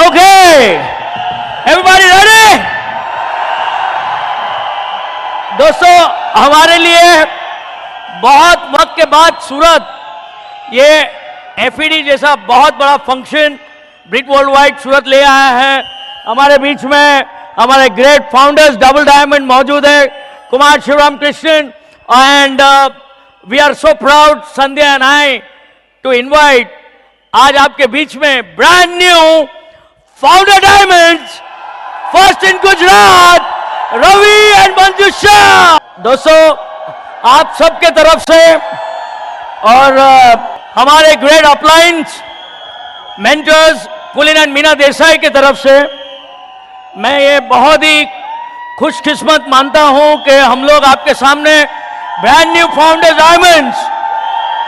Okay, everybody ready? दोस्तों, हमारे लिए बहुत वक्त के बाद सूरत ये एफईडी जैसा बहुत बड़ा फंक्शन ब्रिट वर्ल्ड वाइड सूरत ले आया है। हमारे बीच में हमारे ग्रेट फाउंडर्स डबल डायमंड मौजूद है, Kumar Shivaram Krishnan, and we are so proud, Sandhya and I, to invite आज आपके बीच में brand new founder diamonds, first in Gujarat, Ravi and Manjusha. दोस्तों, आप सबके तरफ से और हमारे great uplines mentors Pulin and Meena Desai की तरफ से मैं ये बहुत ही खुशकिस्मत मानता हूं कि हम लोग आपके सामने brand new founder diamonds,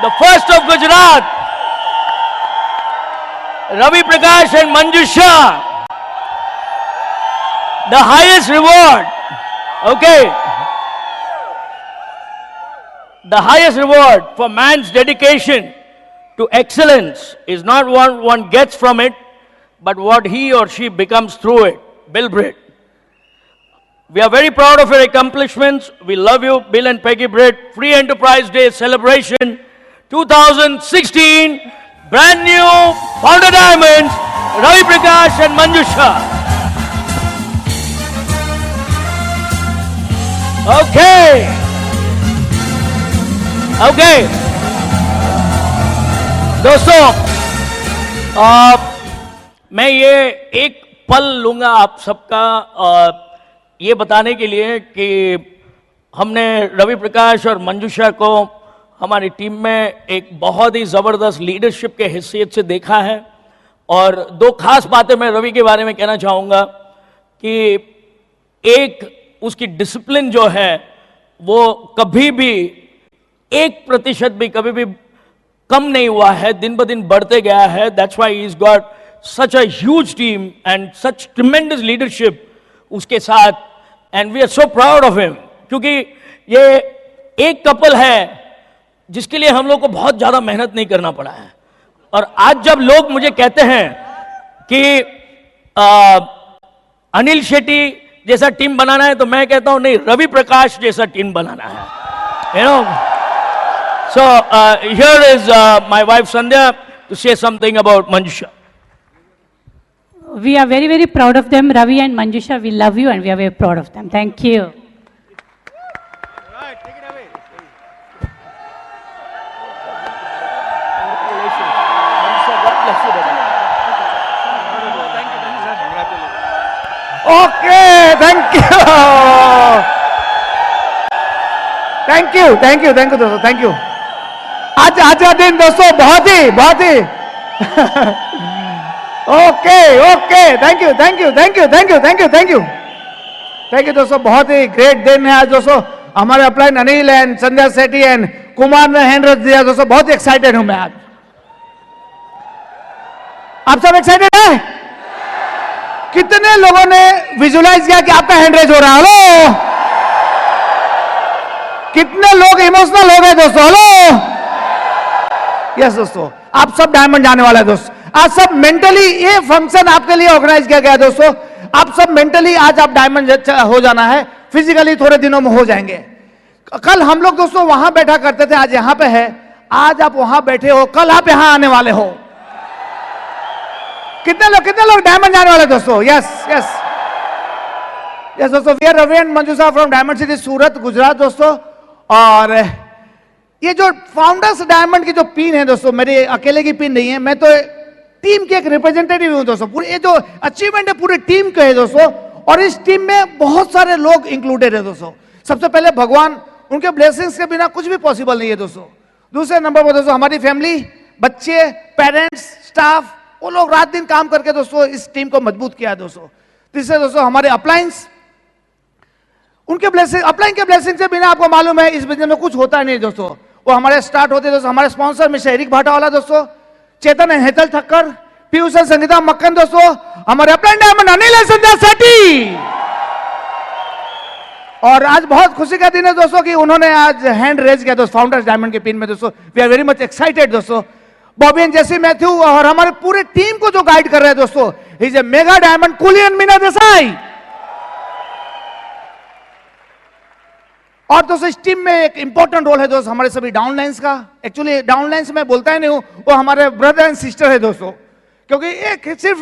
the first of Gujarat, Ravi Prakash and Manjusha, the highest reward, okay, the highest reward for man's dedication to excellence is not what one gets from it, but what he or she becomes through it. Bill Britt. We are very proud of your accomplishments. We love you, Bill and Peggy Britt. Free Enterprise Day celebration 2016. Brand new Founder Diamonds, Ravi Prakash and Manjusha. Okay. Okay. दोस्तों, मैं ये एक पल लूंगा आप सबका ये बताने के लिए कि हमने रवि प्रकाश और मंजूषा को हमारी टीम में एक बहुत ही ज़बरदस्त लीडरशिप के हैसियत से देखा है। और दो खास बातें मैं रवि के बारे में कहना चाहूँगा कि एक, उसकी डिसिप्लिन जो है वो कभी भी 1% भी कभी भी कम नहीं हुआ है, दिन ब दिन बढ़ते गया है। That's why he is got such a huge team and such tremendous leadership उसके साथ, and we are so proud of him, क्योंकि ये एक कपल है जिसके लिए हम लोग को बहुत ज़्यादा मेहनत नहीं करना पड़ा है। और आज जब लोग मुझे कहते हैं कि अनिल शेट्टी जैसा टीम बनाना है, तो मैं कहता हूं नहीं, रवि प्रकाश जैसा टीम बनाना है, you know. So here is my wife Sandhya to say something about Manjusha. We are very, very proud of them, Ravi and Manjusha. We love you and we are very proud of them. Thank you. Right, take it away. Okay, thank you. Thank you, thank you, thank you दोस्तों, thank you. आज का दिन दोस्तों बहुत ही okay, thank you, thank you, thank you, thank you, thank you, thank you, thank you दोस्तों। बहुत ही ग्रेट दिन है आज दोस्तों। हमारे upline Anil and Sandhya Sethi and Kumar ने हैंड रेज दिया दोस्तों। बहुत ही एक्साइटेड हूं मैं आज। आप सब एक्साइटेड हैं? कितने लोगों ने विजुलाइज किया कि आपका हैंड रेज हो रहा है? हेलो, कितने लोग इमोशनल हो गए दोस्तों? हेलो, यस दोस्तों, आप सब डायमंड जाने वाले हैं दोस्तों। आज सब मेंटली, ये फंक्शन आपके लिए ऑर्गेनाइज किया गया दोस्तों। आप सब मेंटली आज आप डायमंड हो जाना है, फिजिकली थोड़े दिनों में हो जाएंगे। कल हम लोग दोस्तों वहां बैठा करते थे, आज यहां पे है। आज आप वहां बैठे हो, कल आप यहां आने वाले हो। कितने लोग डायमंड जाने वाले दोस्तों? Yes yes. यस दोस्तों, we are Ravi and Manjusha from diamond city Surat, Gujarat दोस्तों। और ये जो फाउंडर्स डायमंड की जो पिन है दोस्तों, मेरी अकेले की पिन नहीं है, मैं तो टीम के एक रिप्रेजेंटेटिव हूं दोस्तों। पूरे ये जो अचीवमेंट है पूरी टीम का है दोस्तों, और इस टीम में बहुत सारे लोग इंक्लूडेड है दोस्तों। सबसे पहले भगवान, उनके ब्लेसिंग्स के बिना कुछ भी पॉसिबल नहीं है दोस्तों। दूसरे नंबर पर दोस्तों हमारी फैमिली, बच्चे, पेरेंट्स, स्टाफ, वो लोग रात दिन काम करके दोस्तों इस टीम को मजबूत किया है दोस्तों। तीसरे दोस्तों हमारे अपलाइंस, उनके ब्लेसिंग, अपलाइन के ब्लेसिंग से बिना आपको मालूम है इस बिजनेस में कुछ होता नहीं दोस्तों। वो हमारे स्टार्ट होते दोस्तों, हमारे स्पॉन्सर मिस्टर एरिक भाटावाला दोस्तों, चेतन एंड हेतल ठक्कर, पीयूष एंड संगीता मक्कन दोस्तों, हमारे upline diamond Anil and Sandhya सेठी। और आज बहुत खुशी का दिन है दोस्तों कि उन्होंने आज हैंड रेज किया दोस्तों फाउंडर्स डायमंड के पिन में दोस्तों। We are very much excited दोस्तों। बॉबी एंड जेसी मैथ्यू और हमारे पूरे टीम को जो गाइड कर रहे हैं दोस्तों, is a mega diamond कुलियन Meena Desai. और दोस्तों इस टीम में एक इंपॉर्टेंट रोल है दोस्तों हमारे सभी डाउनलाइंस का। एक्चुअली डाउनलाइंस में बोलता ही नहीं हूं, वो हमारे ब्रदर एंड सिस्टर है दोस्तों। क्योंकि एक सिर्फ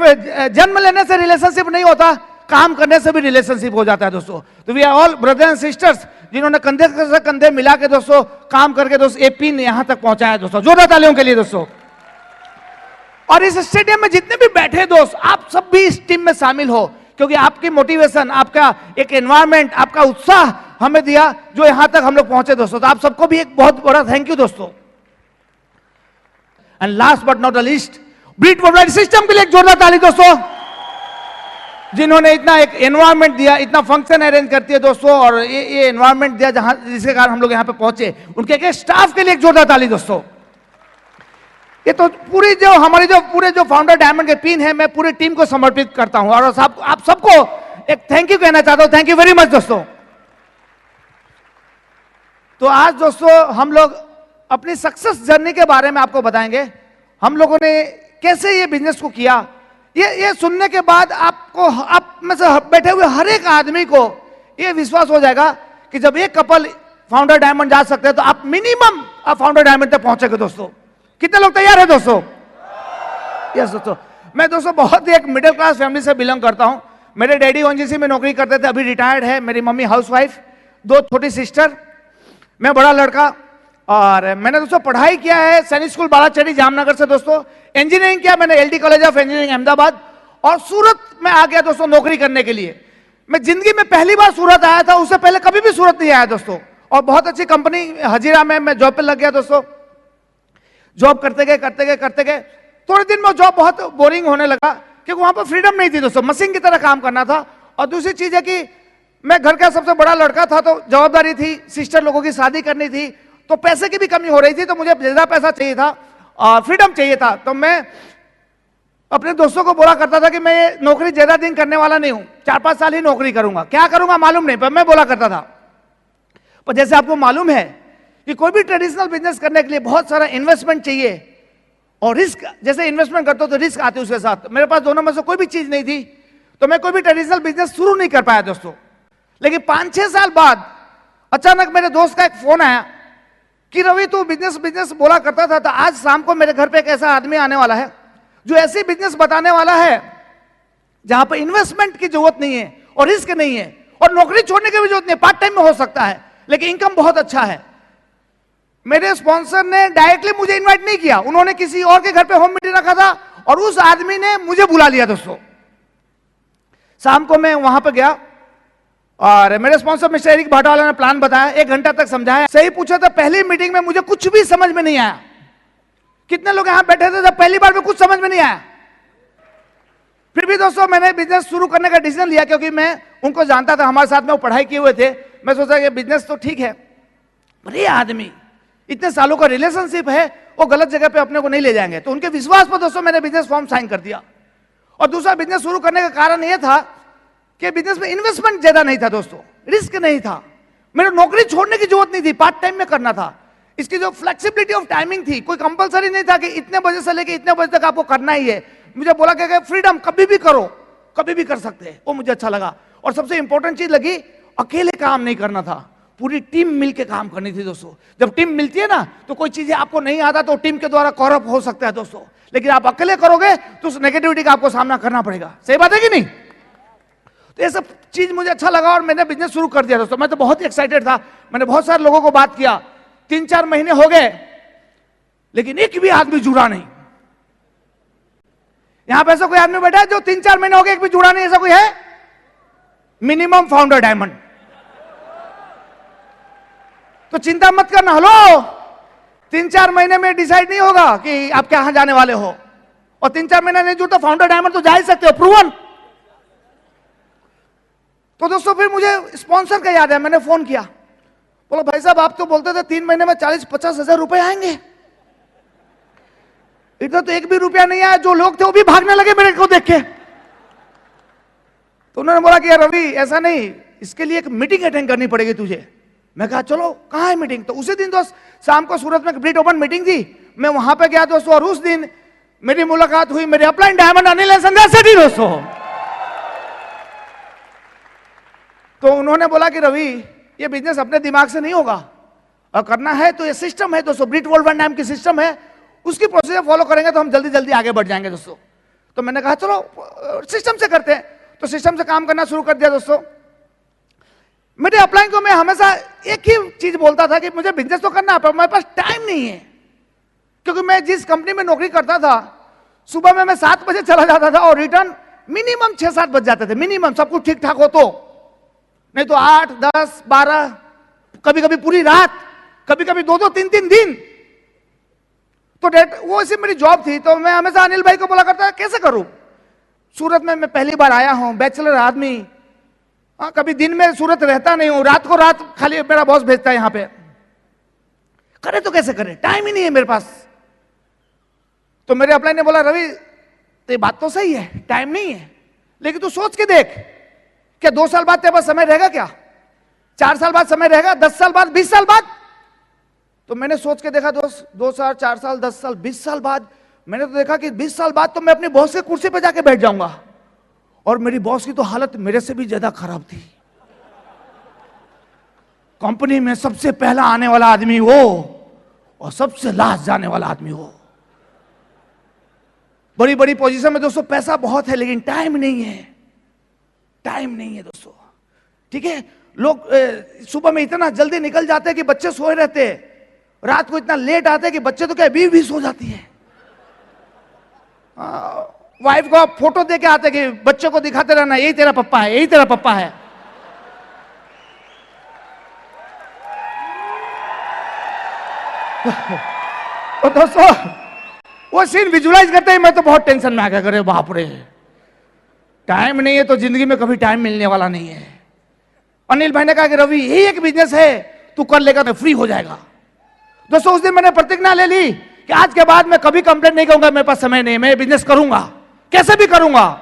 जन्म लेने से रिलेशनशिप नहीं होता, काम करने से भी रिलेशनशिप हो जाता है दोस्तों। तो we are all brother and sisters, जिन्होंने कंधे से कंधे मिला के दोस्तों काम करके दोस्तों ये पिन यहां तक पहुंचाया दोस्तों। जोरदार तालियों के लिए दोस्तों। और इस स्टेडियम में जितने भी बैठे दोस्त, आप सब भी इस टीम में शामिल हो, क्योंकि आपकी मोटिवेशन, आपका एक एनवायरमेंट, आपका उत्साह हमें दिया जो यहां तक हम लोग पहुंचे दोस्तों। तो आप सबको भी एक बहुत बड़ा थैंक यू दोस्तों। And last but not the least, Britt Worldwide system के लिए एक जोरदार ताली दोस्तों, जिन्होंने इतना एक एनवायरमेंट दिया, इतना फंक्शन अरेंज करती है दोस्तों, और ये एनवायरमेंट दिया जहां जिसके कारण हम लोग यहां पे पहुंचे। उनके एक स्टाफ के लिए एक जोरदार ताली दोस्तों। ये तो पूरी जो हमारी जो पूरे जो फाउंडर डायमंड के पिन है, मैं पूरी टीम को समर्पित करता हूं, और आप सबको एक थैंक यू कहना चाहता हूं। थैंक यू वेरी मच दोस्तों। तो आज दोस्तों हम लोग अपनी सक्सेस जर्नी के बारे में आपको बताएंगे, हम लोगों ने कैसे ये बिजनेस को किया। ये सुनने के बाद आपको, आप में से बैठे हुए हर एक आदमी को ये विश्वास हो जाएगा कि जब एक कपल फाउंडर डायमंड जा सकते हैं तो आप मिनिमम आप फाउंडर डायमंड तक पहुंचेंगे दोस्तों। कितने लोग तैयार है दोस्तों? यस दोस्तों। मैं दोस्तों बहुत ही एक मिडिल क्लास फैमिली से बिलोंग करता हूं। मेरे डैडी ओएनजीसी में नौकरी करते थे, अभी रिटायर्ड है। मेरी मम्मी हाउसवाइफ, 2 छोटी सिस्टर, मैं बड़ा लड़का। और मैंने दोस्तों पढ़ाई किया है सैनिक स्कूल बालाचड़ी जामनगर से दोस्तों। इंजीनियरिंग किया मैंने LD college of engineering Ahmedabad, और सूरत में आ गया दोस्तों नौकरी करने के लिए। मैं जिंदगी में पहली बार सूरत आया था, उससे पहले कभी भी सूरत नहीं आया दोस्तों। और बहुत अच्छी कंपनी हजीरा में मैं जॉब पे लग गया दोस्तों। जॉब करते गए थोड़े दिन में जॉब बहुत बोरिंग होने लगा, क्योंकि वहां पर फ्रीडम नहीं थी दोस्तों, मशीन की तरह काम करना था। और दूसरी चीज है कि मैं घर का सबसे बड़ा लड़का था, तो जवाबदारी थी, सिस्टर लोगों की शादी करनी थी, तो पैसे की भी कमी हो रही थी, तो मुझे ज्यादा पैसा चाहिए था और फ्रीडम चाहिए था। तो मैं अपने दोस्तों को बोला करता था कि मैं ये नौकरी ज्यादा दिन करने वाला नहीं हूं, 4-5 साल ही नौकरी करूंगा, क्या करूंगा मालूम नहीं, पर मैं बोला करता था। पर जैसे आपको मालूम है कि कोई भी ट्रेडिशनल बिजनेस करने के लिए बहुत सारा इन्वेस्टमेंट चाहिए, और रिस्क, जैसे इन्वेस्टमेंट करते हो तो रिस्क आती है उसके साथ। मेरे पास दोनों में से कोई भी चीज नहीं थी, तो मैं कोई भी ट्रेडिशनल बिजनेस शुरू नहीं कर पाया दोस्तों। लेकिन 5-6 साल बाद अचानक मेरे दोस्त का एक फोन आया कि रवि तू बिजनेस बोला करता था, तो आज शाम को मेरे घर पे एक ऐसा आदमी आने वाला है जो ऐसी बिजनेस बताने वाला है जहां पर इन्वेस्टमेंट की जरूरत नहीं है और रिस्क नहीं है और नौकरी छोड़ने की भी जरूरत नहीं, पार्ट टाइम में हो सकता है, लेकिन इनकम बहुत अच्छा है। मेरे स्पॉन्सर ने डायरेक्टली मुझे इनवाइट नहीं किया, उन्होंने किसी और के घर पे होम मीटिंग रखा था, और उस आदमी ने मुझे बुला लिया दोस्तों। शाम को मैं वहां पे गया, और मेरे स्पॉन्सर मिस्टर एरिक भाटावाला ने प्लान बताया, 1 घंटा तक समझाया, सही पूछा था। पहली मीटिंग में मुझे कुछ भी समझ में नहीं आया। कितने लोग यहां बैठे थे जब पहली बार में कुछ समझ में नहीं आया? फिर भी दोस्तों मैंने बिजनेस शुरू करने का डिसीजन लिया, क्योंकि मैं उनको जानता था, हमारे साथ में वो पढ़ाई किए हुए थे। मैं सोचा ये बिजनेस तो ठीक है, पर ये आदमी इतने सालों का रिलेशनशिप है, वो गलत जगह पे अपने को नहीं ले जाएंगे। तो उनके विश्वास पर दोस्तों मैंने बिजनेस फॉर्म साइन कर दिया। और दूसरा बिजनेस शुरू करने का कारण यह था कि बिजनेस में इन्वेस्टमेंट ज्यादा नहीं था दोस्तों, रिस्क नहीं था, मेरे नौकरी छोड़ने की जरूरत नहीं थी, पार्ट टाइम में करना था। इसकी जो फ्लेक्सिबिलिटी ऑफ टाइमिंग थी, कोई कंपलसरी नहीं था कि इतने बजे से लेके इतने बजे तक आपको करना ही है। मुझे बोला कि फ्रीडम, कभी भी करो, कभी भी कर सकते हैं, वो मुझे अच्छा लगा। और सबसे इंपॉर्टेंट चीज लगी, अकेले काम नहीं करना था, पूरी टीम मिलकर काम करनी थी दोस्तों। जब टीम मिलती है ना, तो कोई चीजें आपको नहीं आता तो टीम के द्वारा कवर अप हो सकता है दोस्तों, लेकिन आप अकेले करोगे तो उस नेगेटिविटी का आपको सामना करना पड़ेगा। सही बात है कि नहीं? तो ये सब चीज मुझे अच्छा लगा और मैंने बिजनेस शुरू कर दिया दोस्तों। मैं तो बहुत ही एक्साइटेड था, मैंने बहुत सारे लोगों को बात किया, 3-4 महीने हो गए लेकिन एक भी आदमी जुड़ा नहीं। यहां पे ऐसा कोई आदमी बैठा है जो 3-4 महीने हो गए एक भी जुड़ा नहीं? ऐसा कोई है? Minimum founder diamond. तो चिंता मत करना। हेलो, 3-4 महीने में डिसाइड नहीं होगा कि आप कहां जाने वाले हो, और 3-4 महीने नहीं जुड़ता फाउंडर डायमंड तो जा ही सकते हो, प्रूवन। तो दोस्तों फिर मुझे स्पॉन्सर का याद है, मैंने फोन किया, बोलो भाई साहब आप तो बोलते थे 3 महीने में 40-50 हजार रुपए आएंगे, इधर तो एक भी रुपया नहीं आया। जो लोग थे वो भी भागने लगे मेरे को देख के। तो उन्होंने बोला कि यार रवि ऐसा नहीं, इसके लिए एक मीटिंग अटेंड करनी पड़ेगी तुझे। मैं कहा चलो, कहाँ है मीटिंग? तो उसी दिन दोस्त शाम को सूरत में ब्रिट ओपन मीटिंग थी, मैं वहां पे गया दोस्तों, और उस दिन मेरी मुलाकात हुई मेरे upline diamond Anil and Sandhya सेठी दोस्तों। तो उन्होंने बोला कि रवि ये बिजनेस अपने दिमाग से नहीं होगा, और करना है तो ये सिस्टम है दोस्तों, ब्रिट वर्ल्ड नाम की सिस्टम है, उसकी प्रोसीजर फॉलो करेंगे तो हम जल्दी जल्दी आगे बढ़ जाएंगे दोस्तों। तो मैंने कहा चलो सिस्टम से करते हैं। तो सिस्टम से काम करना शुरू कर दिया दोस्तों। मेरे अपलाइन को मैं हमेशा एक ही चीज बोलता था कि मुझे बिजनेस तो करना है पर मेरे पास टाइम नहीं है, क्योंकि मैं जिस कंपनी में नौकरी करता था सुबह में मैं 7 बजे चला जाता था और रिटर्न मिनिमम 6-7 बज जाते थे, मिनिमम सब कुछ ठीक ठाक हो तो, नहीं तो 8, 10, 12, कभी कभी पूरी रात, कभी कभी 2-2, 3-3 दिन। तो वो ऐसी मेरी जॉब थी। तो मैं हमेशा अनिल भाई को बोला करता कैसे करूं, सूरत में मैं पहली बार आया हूं, बैचलर आदमी, कभी दिन में सूरत रहता नहीं हूं, रात को रात खाली मेरा बॉस भेजता है यहां पे, करे तो कैसे करे, टाइम ही नहीं है मेरे पास। तो मेरे अपलाइन ने बोला रवि तो ये बात तो सही है, टाइम नहीं है, लेकिन तू सोच के देख, क्या 2 साल बाद तेरे पास समय रहेगा, क्या 4 साल बाद समय रहेगा, 10 साल बाद, 20 साल बाद? तो मैंने सोच के देखा दोस्त, 2 साल, 4 साल, 10 साल, 20 साल बाद मैंने तो देखा कि 20 साल बाद तो मैं अपनी बॉस के कुर्सी पे जाके बैठ जाऊंगा, और मेरी बॉस की तो हालत मेरे से भी ज्यादा खराब थी। कंपनी में सबसे पहला आने वाला आदमी वो और सबसे लास्ट जाने वाला आदमी वो। बड़ी बड़ी पोजीशन में दोस्तों पैसा बहुत है लेकिन टाइम नहीं है, टाइम नहीं है दोस्तों। ठीक है, लोग सुबह में इतना जल्दी निकल जाते हैं कि बच्चे सोए रहते हैं, रात को इतना लेट आते हैं कि बच्चे तो क्या बीवी भी सो जाती है। वाइफ को आप फोटो दे के आते कि बच्चे को दिखाते रहना यही तेरा पप्पा है, यही तेरा पप्पा है। तो दोस्तों वो सीन विजुलाइज करते ही मैं तो बहुत टेंशन में आ गया, करे बाप रे, टाइम नहीं है तो जिंदगी में कभी टाइम मिलने वाला नहीं है। अनिल भाई ने कहा कि रवि यही एक बिजनेस है, तू कर लेगा तो फ्री हो जाएगा। दोस्तों उस दिन मैंने प्रतिज्ञा ले ली कि आज के बाद मैं कभी कंप्लेंट नहीं करूंगा, मेरे पास समय नहीं, मैं बिजनेस करूंगा, कैसे भी करूंगा।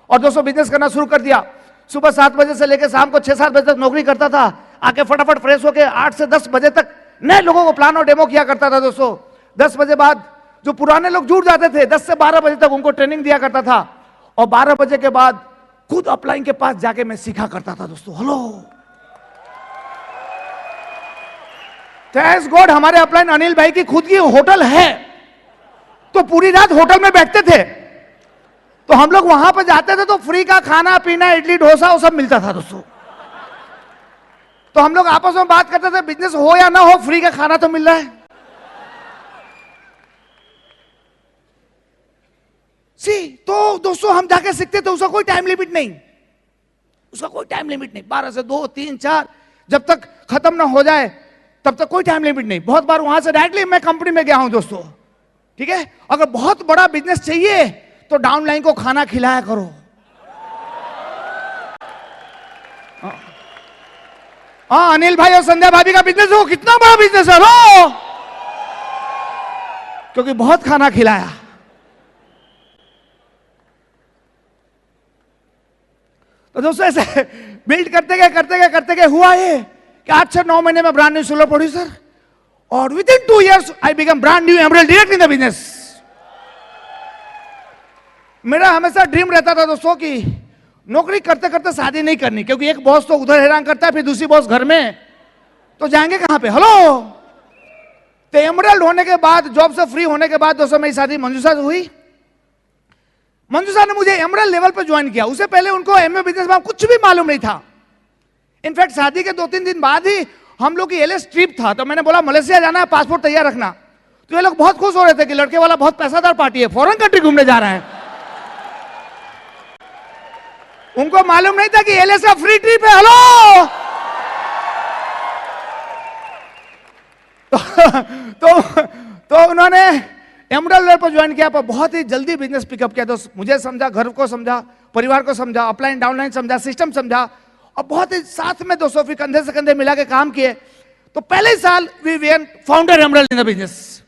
और दोस्तों बिजनेस करना शुरू कर दिया। सुबह 7 बजे से लेकर शाम को 6-7 बजे तक नौकरी करता था, आके फटाफट फ्रेश होकर 8 से 10 बजे तक नए लोगों को प्लान और डेमो किया करता था दोस्तों। 10 बजे बाद जो पुराने लोग जुड़ जाते थे 10 से 12 बजे तक उनको ट्रेनिंग दिया करता था, और 12 बजे के बाद खुद अपलाइन के पास जाके मैं सीखा करता था दोस्तों। हेलो, थैंक्स गॉड हमारे अपलाइन अनिल भाई की खुद की होटल है, तो पूरी रात होटल में बैठते थे, तो हम लोग वहां पर जाते थे तो फ्री का खाना पीना, इडली डोसा वो सब मिलता था दोस्तों। तो हम लोग आपस में बात करते थे बिजनेस हो या ना हो फ्री का खाना तो मिल रहा है। तो दोस्तों हम जाके सीखते थे, उसका कोई टाइम लिमिट नहीं, उसका कोई टाइम लिमिट नहीं, 12 से 2, 3, 4 जब तक खत्म ना हो जाए तब तक कोई टाइम लिमिट नहीं। बहुत बार वहां से डायरेक्टली मैं कंपनी में गया हूं दोस्तों। ठीक है, अगर बहुत बड़ा बिजनेस चाहिए तो डाउनलाइन को खाना खिलाया करो। हाँ, अनिल भाई और संध्या भाभी का बिजनेस हो, कितना बड़ा बिजनेस है लो, क्योंकि बहुत खाना खिलाया। तो दोस्तों ऐसे बिल्ड करते गए हुआ ये कि 8 से 9 महीने में ब्रांड न्यू सोलो प्रोड्यूसर, और with in 2 years I become brand new emerald direct in the business. मेरा हमेशा ड्रीम रहता था दोस्तों कि नौकरी करते करते शादी नहीं करनी, क्योंकि एक बॉस तो उधर हैरान करता है, फिर दूसरी बॉस घर में, तो जाएंगे कहां पे। हेलो, तो एमरल्ड होने के बाद, जॉब से फ्री होने के बाद दोस्तों मेरी शादी मंजू से हुई। मंजू सर ने मुझे एमरल्ड लेवल पर ज्वाइन किया, उससे पहले उनको एमए बिजनेस में कुछ भी मालूम नहीं था। इनफैक्ट शादी के 2-3 दिन बाद ही हम लोग की एलएस ट्रिप था, तो मैंने बोला मलेशिया जाना है, पासपोर्ट तैयार रखना। तो ये लोग बहुत खुश हो रहे थे कि लड़के वाला बहुत पैसादार पार्टी है, फॉरेन कंट्री घूमने जा रहा है। उनको मालूम नहीं था कि एलएस का फ्री ट्रिप है। हेलो तो उन्होंने एमरल्ड लेवल पर ज्वाइन किया, पर बहुत ही जल्दी बिजनेस पिकअप किया। तो मुझे समझा, घर को समझा, परिवार को समझा, अपलाइन डाउनलाइन समझा, सिस्टम समझा, और बहुत ही साथ में 200 फीट कंधे से कंधे मिला के काम किए। तो पहले साल we when founder emerald in the business,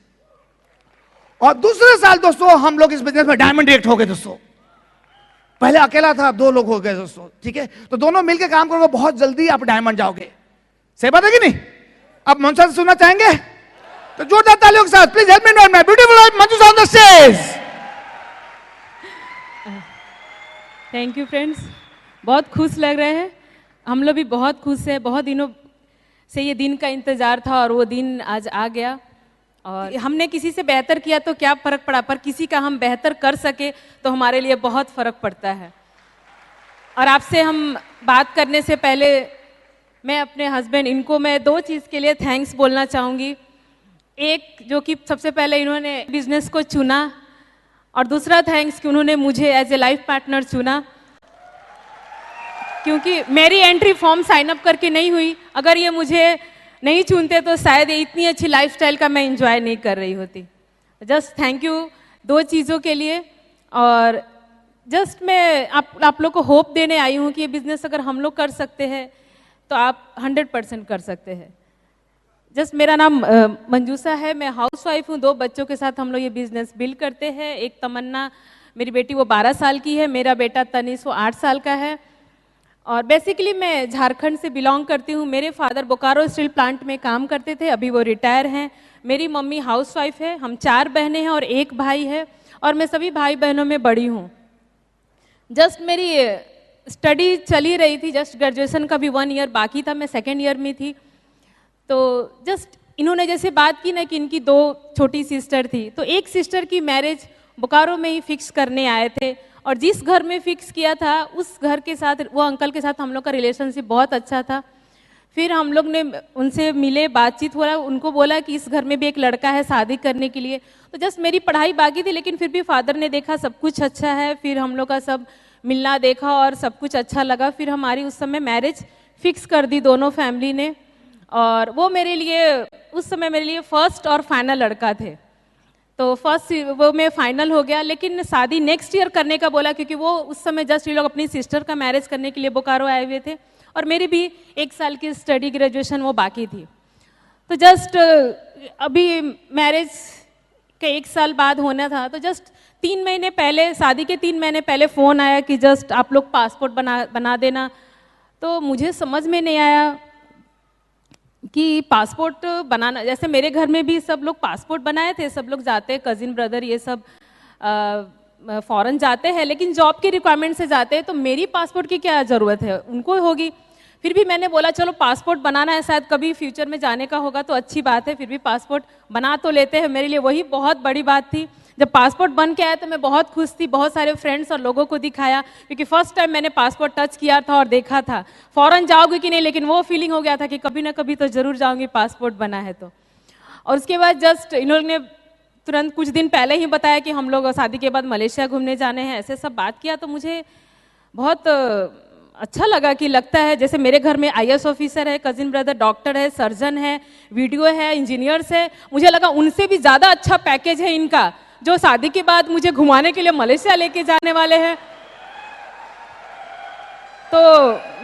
और दूसरे साल दोस्तों हम लोग इस बिजनेस में डायमंड डायरेक्ट हो गए दोस्तों। पहले अकेला था, अब 2 लोग हो गए दोस्तों, ठीक है। तो दोनों मिलकर काम करोगे, बहुत जल्दी आप डायमंड जाओगे। सही बात है कि नहीं? अब मंजू से सुनना चाहेंगे तो जोरदार तालियों के साथ please help me not my beautiful wife Manju on the stage. Thank you friends, बहुत खुश लग रहे हैं, हम लोग भी बहुत खुश हैं। बहुत दिनों से ये दिन का इंतजार था और वो दिन आज आ गया। और हमने किसी से बेहतर किया तो क्या फ़र्क पड़ा, पर किसी का हम बेहतर कर सके तो हमारे लिए बहुत फ़र्क पड़ता है। और आपसे हम बात करने से पहले मैं अपने हस्बैंड, इनको मैं 2 चीज़ के लिए थैंक्स बोलना चाहूँगी। एक, जो कि सबसे पहले इन्होंने बिजनेस को चुना, और दूसरा थैंक्स कि उन्होंने मुझे एज ए लाइफ पार्टनर चुना, क्योंकि मेरी एंट्री फॉर्म साइन अप करके नहीं हुई। अगर ये मुझे नहीं चुनते तो शायद इतनी अच्छी लाइफस्टाइल का मैं एंजॉय नहीं कर रही होती। जस्ट थैंक यू 2 चीज़ों के लिए। और जस्ट मैं आप लोग को होप देने आई हूँ कि ये बिज़नेस अगर हम लोग कर सकते हैं तो आप 100% कर सकते हैं। जस्ट मेरा नाम मंजूषा है, मैं हाउसवाइफ हूँ, 2 बच्चों के साथ हम लोग ये बिज़नेस बिल्ड करते हैं। एक तमन्ना मेरी बेटी, वो 12 साल की है, मेरा बेटा तनिष, वो 8 साल का है। और बेसिकली मैं झारखंड से बिलोंग करती हूँ। मेरे फादर बोकारो स्टील प्लांट में काम करते थे, अभी वो रिटायर हैं। मेरी मम्मी हाउसवाइफ है। हम 4 बहनें हैं और 1 भाई है, और मैं सभी भाई बहनों में बड़ी हूँ। जस्ट मेरी स्टडी चली रही थी, जस्ट ग्रेजुएशन का भी 1 ईयर बाकी था, मैं 2nd ईयर में थी। तो जस्ट इन्होंने जैसे बात की ना कि इनकी 2 छोटी सिस्टर थी, तो एक सिस्टर की मैरिज बोकारो में ही फिक्स करने आए थे, और जिस घर में फिक्स किया था उस घर के साथ, वो अंकल के साथ हम लोग का रिलेशनशिप बहुत अच्छा था। फिर हम लोग ने उनसे मिले, बातचीत हो रहा, उनको बोला कि इस घर में भी एक लड़का है शादी करने के लिए। तो जस्ट मेरी पढ़ाई बाकी थी, लेकिन फिर भी फादर ने देखा सब कुछ अच्छा है, फिर हम लोग का सब मिलना देखा और सब कुछ अच्छा लगा। फिर हमारी उस समय मैरिज फिक्स कर दी दोनों फैमिली ने, और वो मेरे लिए उस समय मेरे लिए फर्स्ट और फाइनल लड़का थे। तो फर्स्ट वो में फाइनल हो गया, लेकिन शादी नेक्स्ट ईयर करने का बोला, क्योंकि वो उस समय जस्ट ये लोग अपनी सिस्टर का मैरिज करने के लिए बोकारो आए हुए थे, और मेरी भी 1 साल की स्टडी ग्रेजुएशन वो बाकी थी। तो जस्ट अभी मैरिज के 1 साल बाद होना था, तो जस्ट 3 महीने पहले, शादी के 3 महीने पहले फ़ोन आया कि जस्ट आप लोग पासपोर्ट बना देना। तो मुझे समझ में नहीं आया कि पासपोर्ट बनाना, जैसे मेरे घर में भी सब लोग पासपोर्ट बनाए थे, सब लोग जाते हैं, कजिन ब्रदर ये सब फॉरेन जाते हैं, लेकिन जॉब की रिक्वायरमेंट से जाते हैं, तो मेरी पासपोर्ट की क्या ज़रूरत है, उनको होगी। फिर भी मैंने बोला चलो पासपोर्ट बनाना है, शायद कभी फ्यूचर में जाने का होगा तो अच्छी बात है, फिर भी पासपोर्ट बना तो लेते हैं। मेरे लिए वही बहुत बड़ी बात थी। जब पासपोर्ट बन के आया तो मैं बहुत खुश थी, बहुत सारे फ्रेंड्स और लोगों को दिखाया, क्योंकि फर्स्ट टाइम मैंने पासपोर्ट टच किया था और देखा था। फॉरेन जाओगे कि नहीं, लेकिन वो फीलिंग हो गया था कि कभी ना कभी तो ज़रूर जाऊँगी, पासपोर्ट बना है तो। और उसके बाद जस्ट इन्होंने तुरंत कुछ दिन पहले ही बताया कि हम लोग शादी के बाद मलेशिया घूमने जाने हैं, ऐसे सब बात किया। तो मुझे बहुत अच्छा लगा कि लगता है जैसे मेरे घर में IAS ऑफिसर है, कजिन ब्रदर डॉक्टर है, सर्जन है, वीडियो है, इंजीनियर्स है, मुझे लगा उनसे भी ज़्यादा अच्छा पैकेज है इनका, जो शादी के बाद मुझे घुमाने के लिए मलेशिया लेके जाने वाले हैं। तो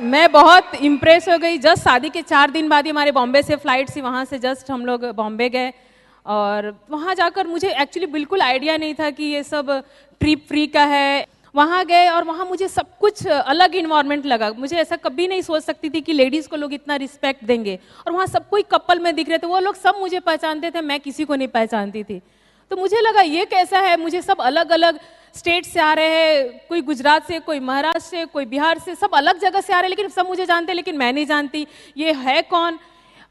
मैं बहुत इम्प्रेस हो गई। जस्ट शादी के 4 दिन बाद ही हमारे बॉम्बे से फ्लाइट थी, वहाँ से जस्ट हम लोग बॉम्बे गए, और वहाँ जाकर मुझे एक्चुअली बिल्कुल आइडिया नहीं था कि ये सब ट्रिप फ्री का है। वहाँ गए और वहाँ मुझे सब कुछ अलग इन्वायरमेंट लगा। मुझे ऐसा कभी नहीं सोच सकती थी कि लेडीज़ को लोग इतना रिस्पेक्ट देंगे, और वहाँ सब कोई कपल में दिख रहे थे, वो लोग सब मुझे पहचानते थे, मैं किसी को नहीं पहचानती थी। तो मुझे लगा ये कैसा है, मुझे सब अलग अलग स्टेट से आ रहे हैं, कोई गुजरात से, कोई महाराष्ट्र से, कोई बिहार से, सब अलग जगह से आ रहे हैं, लेकिन सब मुझे जानते हैं, लेकिन मैं नहीं जानती ये है कौन।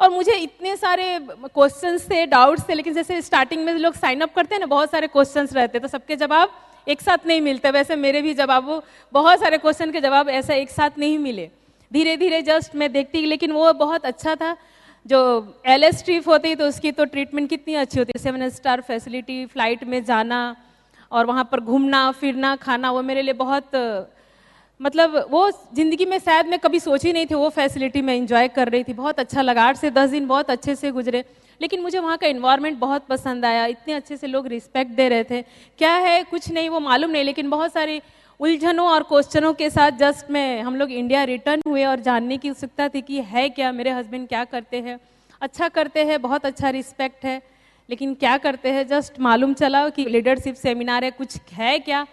और मुझे इतने सारे क्वेश्चंस थे, डाउट्स थे, लेकिन जैसे स्टार्टिंग में लोग साइन अप करते हैं ना, बहुत सारे क्वेश्चंस रहते हैं, तो सबके जवाब एक साथ नहीं मिलते। वैसे मेरे भी जवाब, वो बहुत सारे क्वेश्चन के जवाब ऐसा एक साथ नहीं मिले, धीरे धीरे जस्ट मैं देखती। लेकिन वो बहुत अच्छा था। जो एलएस ट्रिप होती तो उसकी तो ट्रीटमेंट कितनी अच्छी होती है, 7 स्टार फैसिलिटी, फ्लाइट में जाना और वहाँ पर घूमना फिरना खाना, वो मेरे लिए बहुत मतलब वो ज़िंदगी में शायद मैं कभी सोची नहीं थी। वो फैसिलिटी मैं इंजॉय कर रही थी, बहुत अच्छा लगा। 8 से 10 दिन बहुत अच्छे से गुजरे। लेकिन मुझे वहाँ का इन्वायरमेंट बहुत पसंद आया, इतने अच्छे से लोग रिस्पेक्ट दे रहे थे। क्या है कुछ नहीं वो मालूम नहीं, लेकिन बहुत सारी उलझनों और क्वेश्चनों के साथ जस्ट में हम लोग इंडिया रिटर्न हुए और जानने की उत्सुकता थी कि है क्या, मेरे हस्बैंड क्या करते हैं। अच्छा करते हैं, बहुत अच्छा रिस्पेक्ट है, लेकिन क्या करते हैं जस्ट मालूम चला कि लीडरशिप सेमिनार है, कुछ है क्या।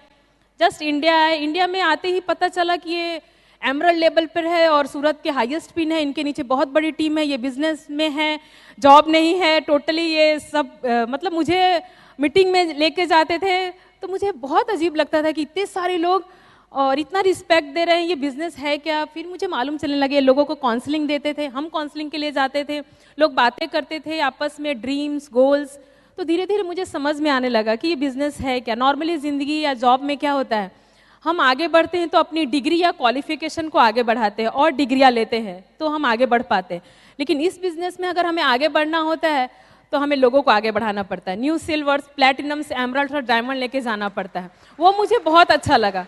जस्ट इंडिया है, इंडिया में आते ही पता चला कि ये एमरल्ड लेवल पर है और सूरत के हाईएस्ट पिन है। इनके नीचे बहुत बड़ी टीम है, ये बिजनेस में है, जॉब नहीं है टोटली। ये सब मतलब मुझे मीटिंग में लेके जाते थे तो मुझे बहुत अजीब लगता था कि इतने सारे लोग और इतना रिस्पेक्ट दे रहे हैं, ये बिजनेस है क्या। फिर मुझे मालूम चलने लगे, लोगों को काउंसलिंग देते थे, हम काउंसलिंग के लिए जाते थे, लोग बातें करते थे आपस में, ड्रीम्स गोल्स। तो धीरे धीरे मुझे समझ में आने लगा कि ये बिजनेस है क्या। नॉर्मली ज़िंदगी या जॉब में क्या होता है, हम आगे बढ़ते हैं तो अपनी डिग्री या क्वालिफिकेशन को आगे बढ़ाते हैं और डिग्रियां लेते हैं तो हम आगे बढ़ पाते हैं। लेकिन इस बिजनेस में अगर हमें आगे बढ़ना होता है तो हमें लोगों को आगे बढ़ाना पड़ता है, न्यू सिल्वर्स, प्लैटिनम्स, एमरल्ड और डायमंड लेके जाना पड़ता है। वो मुझे बहुत अच्छा लगा।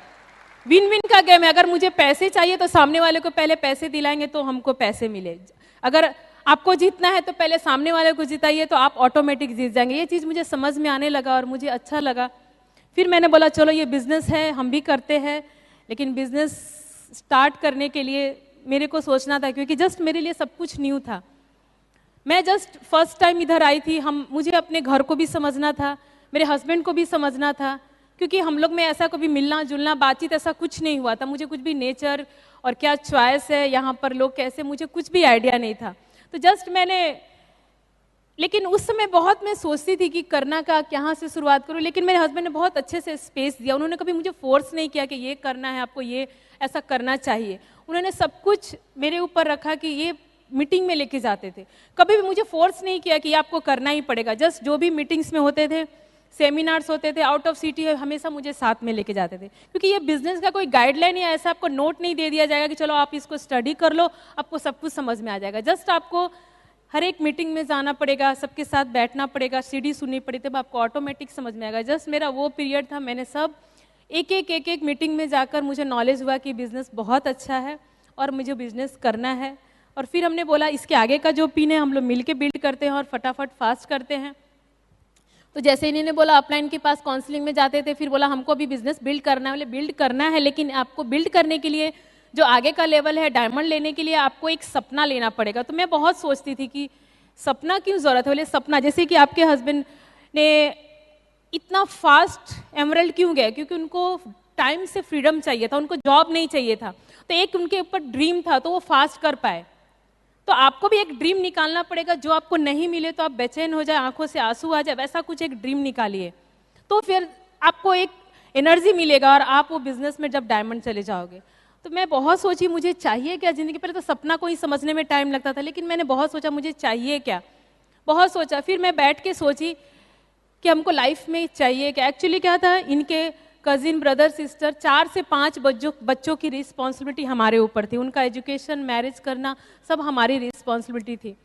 विन विन का गेम है। अगर मुझे पैसे चाहिए तो सामने वाले को पहले पैसे दिलाएंगे तो हमको पैसे मिले। अगर आपको जीतना है तो पहले सामने वाले को जिताइए तो आप ऑटोमेटिक जीत जाएंगे। ये चीज़ मुझे समझ में आने लगा और मुझे अच्छा लगा। फिर मैंने बोला चलो ये बिजनेस है, हम भी करते हैं। लेकिन बिजनेस स्टार्ट करने के लिए मेरे को सोचना था, क्योंकि जस्ट मेरे लिए सब कुछ न्यू था। मैं जस्ट फर्स्ट टाइम इधर आई थी। मुझे अपने घर को भी समझना था, मेरे हस्बैंड को भी समझना था, क्योंकि हम लोग में ऐसा कभी मिलना जुलना बातचीत ऐसा कुछ नहीं हुआ था। मुझे कुछ भी नेचर और क्या चॉइस है यहाँ पर, लोग कैसे, मुझे कुछ भी आइडिया नहीं था। तो जस्ट मैंने, लेकिन उस समय बहुत मैं सोचती थी कि करना का कहाँ से शुरुआत करूँ। लेकिन मेरे हस्बैंड ने बहुत अच्छे से स्पेस दिया। उन्होंने कभी मुझे फोर्स नहीं किया कि ये करना है, आपको ये ऐसा करना चाहिए। उन्होंने सब कुछ मेरे ऊपर रखा कि ये मीटिंग में लेके जाते थे। कभी भी मुझे फोर्स नहीं किया कि ये आपको करना ही पड़ेगा। जस्ट जो भी मीटिंग्स में होते थे, सेमिनार्स होते थे, आउट ऑफ सिटी है, हमेशा मुझे साथ में लेके जाते थे। क्योंकि ये बिजनेस का कोई गाइडलाइन या ऐसा आपको नोट नहीं दे दिया जाएगा कि चलो आप इसको स्टडी कर लो, आपको सब कुछ समझ में आ जाएगा। जस्ट आपको हर एक मीटिंग में जाना पड़ेगा, सबके साथ बैठना पड़ेगा, सीडी सुननी पड़ी, तब आपको ऑटोमेटिक समझ में आएगा। जस्ट मेरा वो पीरियड था, मैंने सब एक मीटिंग में जाकर मुझे नॉलेज हुआ कि बिज़नेस बहुत अच्छा है और मुझे बिज़नेस करना है। और फिर हमने बोला इसके आगे का जो पिन है हम लोग मिलके बिल्ड करते हैं और फटाफट फास्ट करते हैं। तो जैसे इन्होंने बोला अपलाइन के पास काउंसलिंग में जाते थे, फिर बोला हमको अभी बिजनेस बिल्ड करना है। बोले बिल्ड करना है, लेकिन आपको बिल्ड करने के लिए जो आगे का लेवल है, डायमंड लेने के लिए आपको एक सपना लेना पड़ेगा। तो मैं बहुत सोचती थी कि सपना क्यों जरूरत है। बोले सपना, जैसे कि आपके हस्बैंड ने इतना फास्ट एमरल्ड क्यों गए, क्योंकि उनको टाइम से फ्रीडम चाहिए था, उनको जॉब नहीं चाहिए था। तो एक उनके ऊपर ड्रीम था तो वो फास्ट कर पाए। तो आपको भी एक ड्रीम निकालना पड़ेगा, जो आपको नहीं मिले तो आप बेचैन हो जाए, आंखों से आंसू आ जाए, वैसा कुछ एक ड्रीम निकालिए। तो फिर आपको एक एनर्जी मिलेगा और आप वो बिजनेस में जब डायमंड चले जाओगे। तो मैं बहुत सोची मुझे चाहिए क्या ज़िंदगी। पहले तो सपना को ही समझने में टाइम लगता था, लेकिन मैंने बहुत सोचा मुझे चाहिए क्या, बहुत सोचा। फिर मैं बैठ के सोची कि हमको लाइफ में चाहिए क्या। एक्चुअली क्या था, इनके कजिन ब्रदर सिस्टर 4 से 5 बच्चों की रिस्पॉन्सिबिलिटी हमारे ऊपर थी। उनका एजुकेशन, मैरिज करना सब हमारी रिस्पॉन्सिबिलिटी थी।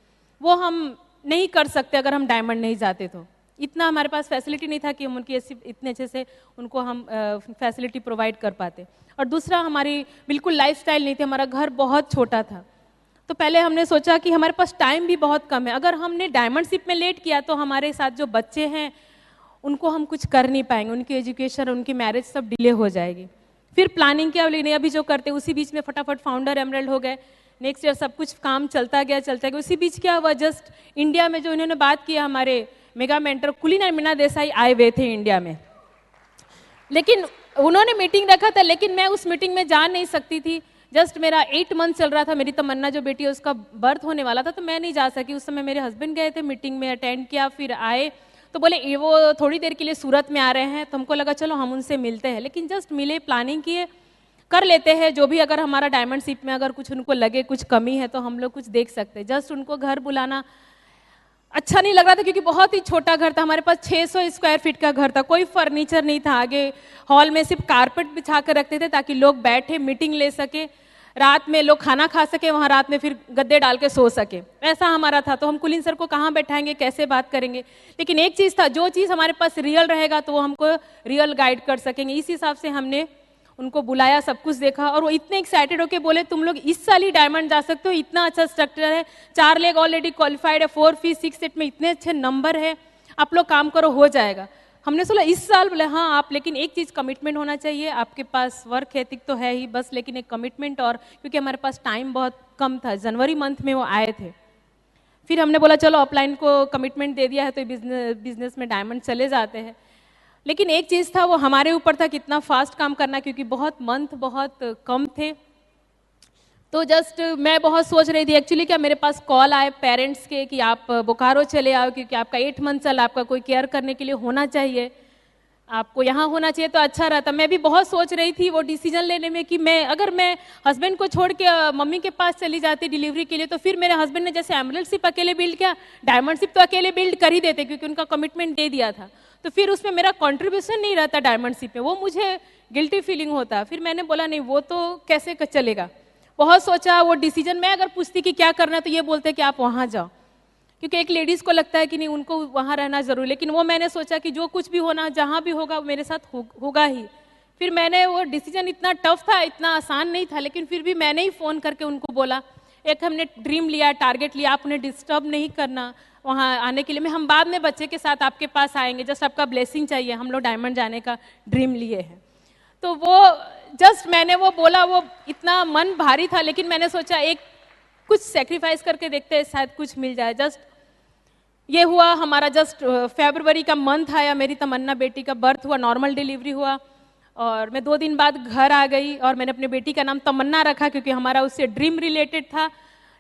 वो हम नहीं कर सकते अगर हम डायमंड नहीं जाते। तो इतना हमारे पास फैसिलिटी नहीं था कि हम उनकी ऐसी इतने अच्छे से उनको हम फैसिलिटी प्रोवाइड कर पाते। और दूसरा, हमारी बिल्कुल लाइफस्टाइल नहीं थी, हमारा घर बहुत छोटा था। तो पहले हमने सोचा कि हमारे पास टाइम भी बहुत कम है, अगर हमने डायमंडशिप में लेट किया तो हमारे साथ जो बच्चे हैं उनको हम कुछ कर नहीं पाएंगे, उनकी एजुकेशन, उनकी मैरिज सब डिले हो जाएगी। फिर प्लानिंग किया, लेकिन अभी जो करते उसी बीच में फटाफट फाउंडर एमरल्ड हो गए। नेक्स्ट ईयर सब कुछ काम चलता गया। उसी बीच क्या हुआ, जस्ट इंडिया में जो इन्होंने बात किया, हमारे मेगा मेंटर कुलीन और मीना देसाई आए हुए थे इंडिया में। लेकिन उन्होंने मीटिंग रखा था, लेकिन मैं उस मीटिंग में जा नहीं सकती थी। जस्ट मेरा 8 मंथ चल रहा था, मेरी तमन्ना जो बेटी है उसका बर्थ होने वाला था, तो मैं नहीं जा सकी। उस समय मेरे हस्बैंड गए थे, मीटिंग में अटेंड किया, फिर आए तो बोले ये वो थोड़ी देर के लिए सूरत में आ रहे हैं। तो हमको लगा चलो हम उनसे मिलते हैं, लेकिन जस्ट मिले, प्लानिंग किए, कर लेते हैं जो भी। अगर हमारा डायमंडशिप में अगर कुछ उनको लगे कुछ कमी है तो हम लोग कुछ देख सकते हैं। जस्ट उनको घर बुलाना, अच्छा नहीं लग रहा था क्योंकि बहुत ही छोटा घर था, हमारे पास 600 स्क्वायर फीट का घर था, कोई फर्नीचर नहीं था। आगे हॉल में सिर्फ कारपेट बिछा कर रखते थे ताकि लोग बैठे मीटिंग ले सके, रात में लोग खाना खा सके, वहाँ रात में फिर गद्दे डाल के सो सके, ऐसा हमारा था। तो हम कुलीन सर को कहाँ बैठाएंगे, कैसे बात करेंगे। लेकिन एक चीज़ था, जो चीज़ हमारे पास रियल रहेगा तो वो हमको रियल गाइड कर सकेंगे। इस हिसाब से हमने उनको बुलाया, सब कुछ देखा, और वो इतने एक्साइटेड होके बोले तुम लोग इस साल ही डायमंड जा सकते हो, इतना अच्छा स्ट्रक्चर है, 4 लेग ऑलरेडी क्वालिफाइड है, 4 फीस 6 सेट में इतने अच्छे नंबर है, आप लोग काम करो, हो जाएगा। हमने सोचा इस साल, बोले हाँ आप, लेकिन एक चीज़ कमिटमेंट होना चाहिए, आपके पास वर्क एथिक तो है ही बस, लेकिन एक कमिटमेंट, और क्योंकि हमारे पास टाइम बहुत कम था, जनवरी मंथ में वो आए थे। फिर हमने बोला चलो अपलाइन को कमिटमेंट दे दिया है तो बिजनेस में डायमंड चले जाते हैं। लेकिन एक चीज़ था, वो हमारे ऊपर था कितना फास्ट काम करना, क्योंकि बहुत मंथ बहुत कम थे। तो जस्ट मैं बहुत सोच रही थी एक्चुअली, क्या मेरे पास कॉल आए पेरेंट्स के कि आप बोकारो चले आओ क्योंकि आपका 8 मंथ चला, आपका कोई केयर करने के लिए होना चाहिए, आपको यहाँ होना चाहिए तो अच्छा रहता। मैं भी बहुत सोच रही थी वो डिसीजन लेने में कि मैं अगर मैं हस्बैंड को छोड़ के मम्मी के पास चली जाती डिलीवरी के लिए, तो फिर मेरे हस्बैंड ने जैसे एम्बुलेंसशिप अकेले बिल्ड किया, डायमंडशिप तो अकेले बिल्ड कर ही देते क्योंकि उनका कमिटमेंट दे दिया था। तो फिर उसमें मेरा कंट्रीब्यूशन नहीं रहता डायमंडशिप में, वो मुझे गिल्टी फीलिंग होता। फिर मैंने बोला नहीं वो तो कैसे चलेगा, बहुत सोचा वो डिसीजन। मैं अगर पूछती कि क्या करना है तो ये बोलते कि आप वहाँ जाओ, क्योंकि एक लेडीज़ को लगता है कि नहीं उनको वहाँ रहना ज़रूरी, लेकिन वो मैंने सोचा कि जो कुछ भी होना जहाँ भी होगा मेरे साथ होगा ही। फिर मैंने वो डिसीजन, इतना टफ था, इतना आसान नहीं था, लेकिन फिर भी मैंने ही फ़ोन करके उनको बोला। एक हमने ड्रीम लिया, टारगेट लिया, आप उन्हें डिस्टर्ब नहीं करना वहाँ आने के लिए, हम बाद में बच्चे के साथ आपके पास आएंगे, जस्ट आपका ब्लेसिंग चाहिए, हम लोग डायमंड जाने का ड्रीम लिए हैं। तो वो जस्ट मैंने वो बोला, वो इतना मन भारी था, लेकिन मैंने सोचा एक कुछ सेक्रीफाइस करके देखते हैं, शायद कुछ मिल जाए। जस्ट ये हुआ हमारा, जस्ट फरवरी का मंथ आया, मेरी तमन्ना बेटी का बर्थ हुआ, नॉर्मल डिलीवरी हुआ, और मैं 2 दिन बाद घर आ गई और मैंने अपनी बेटी का नाम तमन्ना रखा क्योंकि हमारा उससे ड्रीम रिलेटेड था